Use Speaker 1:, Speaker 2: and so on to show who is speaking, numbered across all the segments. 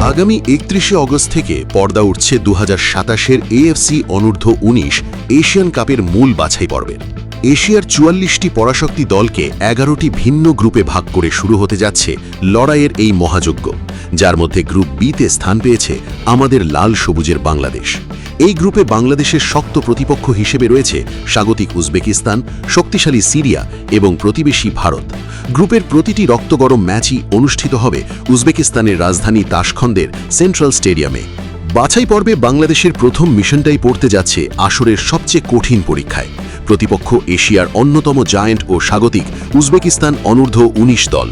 Speaker 1: আগামী 31শে অগস্ট থেকে পর্দা উঠছে 2027-এর এএফসি অনূর্ধ্ব-19 এশিয়ান কাপের মূল বাছাই পর্বের। এশিয়ার 44টি পরাশক্তি দলকে 11টি ভিন্ন গ্রুপে ভাগ করে শুরু হতে যাচ্ছে লড়াইয়ের এই মহাযজ্ঞ, যার মধ্যে গ্রুপ বিতে স্থান পেয়েছে আমাদের লাল সবুজের বাংলাদেশ। এই গ্রুপে বাংলাদেশের শক্ত প্রতিপক্ষ হিসেবে রয়েছে স্বাগতিক উজবেকিস্তান, শক্তিশালী সিরিয়া এবং প্রতিবেশী ভারত। গ্রুপের প্রতিটি রক্তগরম ম্যাচই অনুষ্ঠিত হবে উজবেকিস্তানের রাজধানী তাশখন্দের সেন্ট্রাল স্টেডিয়ামে। বাছাই পর্বে বাংলাদেশের প্রথম মিশনটাই পড়তে যাচ্ছে আসরের সবচেয়ে কঠিন পরীক্ষায়। প্রতিপক্ষ এশিয়ার অন্যতম জায়ান্ট ও স্বাগতিক উজবেকিস্তান অনূর্ধ্ব-19 দল।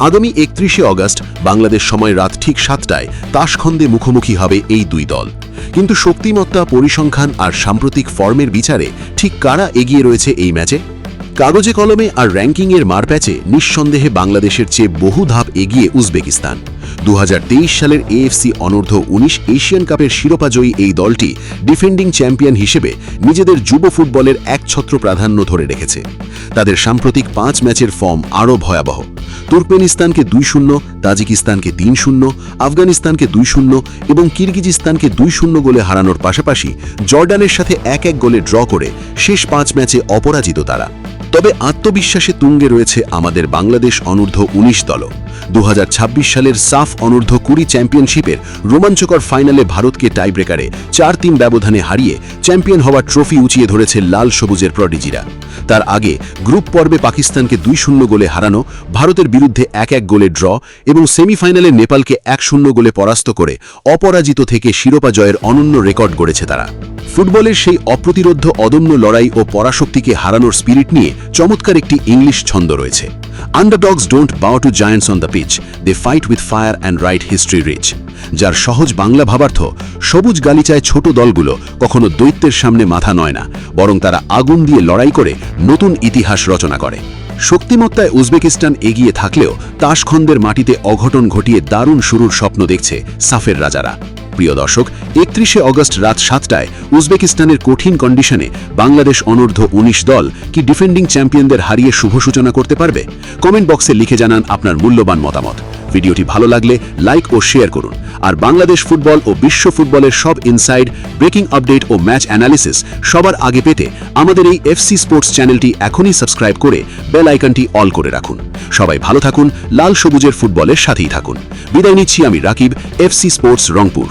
Speaker 1: আগামী 31শে অগস্ট বাংলাদেশ সময় রাত ঠিক 7টায় তাশখন্দে মুখোমুখি হবে এই দুই দল। কিন্তু শক্তিমত্তা, পরিসংখ্যান আর সাম্প্রতিক ফর্মের বিচারে ঠিক কারা এগিয়ে রয়েছে এই ম্যাচে? কাগজে কলমে আর র্যাঙ্কিংয়ের মারপ্যাচে নিঃসন্দেহে বাংলাদেশের চেয়ে বহু ধাপ এগিয়ে উজবেকিস্তান। 2023 সালের এএফসি অনূর্ধ্ব-19 এশিয়ান কাপের শিরোপাজয়ী এই দলটি ডিফেন্ডিং চ্যাম্পিয়ন হিসেবে নিজেদের যুব ফুটবলের একছত্র প্রাধান্য ধরে রেখেছে। তাদের সাম্প্রতিক 5 ম্যাচের ফর্ম আরও ভয়াবহ। তুর্কমেনিস্তানকে 2-0, তাজিকিস্তানকে 3-0, আফগানিস্তানকে 2-0 এবং কিরগিজিস্তানকে 2-0 গোলে হারানোর পাশাপাশি জর্ডানের সাথে 1-1 গোলে ড্র করে শেষ 5 ম্যাচে অপরাজিত তারা। তবে আত্মবিশ্বাসে তুঙ্গে রয়েছে আমাদের বাংলাদেশ অনূর্ধ্ব-19 দলও। 2026 সালের সাফ অনূর্ধ্ব-20 চ্যাম্পিয়নশিপের রোমাঞ্চকর ফাইনালে ভারতকে টাইব্রেকারে 4-3 ব্যবধানে হারিয়ে চ্যাম্পিয়ন হওয়ার ট্রফি উঁচিয়ে ধরেছে লাল সবুজের প্রডিজিরা। তার আগে গ্রুপ পর্বে পাকিস্তানকে 2-0 গোলে হারানো, ভারতের বিরুদ্ধে 1-1 গোলে ড্র এবং সেমিফাইনালে নেপালকে 1-0 গোলে পরাস্ত করে অপরাজিত থেকে শিরোপা জয়ের অনন্য রেকর্ড গড়েছে তারা। ফুটবলের সেই অপ্রতিরোধ্য অদম্য লড়াই ও পরাশক্তিকে হারানোর স্পিরিট নিয়ে চমৎকার একটি ইংলিশ ছন্দ রয়েছে। Underdogs don't bow to giants on the pitch, they fight with fire and write history rich, যার সহজ বাংলা ভাবার্থ সবুজ গালিচায় ছোট দলগুলো কখনো দৈত্যের সামনে মাথা নয় না, বরং তারা আগুন দিয়ে লড়াই করে নতুন ইতিহাস রচনা করে। শক্তিমত্তায় উজবেকিস্তান এগিয়ে থাকলেও তাশখন্দের মাটিতে অঘটন ঘটিয়ে দারুণ শুরুর স্বপ্ন দেখছে সাফের রাজারা। প্রিয় দর্শক, 31শে অগস্ট রাত 7টায় উজবেকিস্তানের কঠিন কন্ডিশনে বাংলাদেশ অনূর্ধ্ব-19 দল কি ডিফেন্ডিং চ্যাম্পিয়নদের হারিয়ে শুভ সূচনা করতে পারবে? কমেন্ট বক্সে লিখে জানান আপনার মূল্যবান মতামত। ভিডিওটি ভালো লাগলে লাইক ও শেয়ার করুন। আর বাংলাদেশ ফুটবল ও বিশ্ব ফুটবলের সব ইনসাইড, ব্রেকিং আপডেট ও ম্যাচ অ্যানালিসিস সবার আগে পেতে আমাদের এই এফসি স্পোর্টস চ্যানেলটি এখনই সাবস্ক্রাইব করে বেল আইকনটি অল করে রাখুন। সবাই ভালো থাকুন, লাল সবুজের ফুটবলের সাথেই থাকুন। বিদায় নিচ্ছি আমি রাকিব, এফসি স্পোর্টস রংপুর।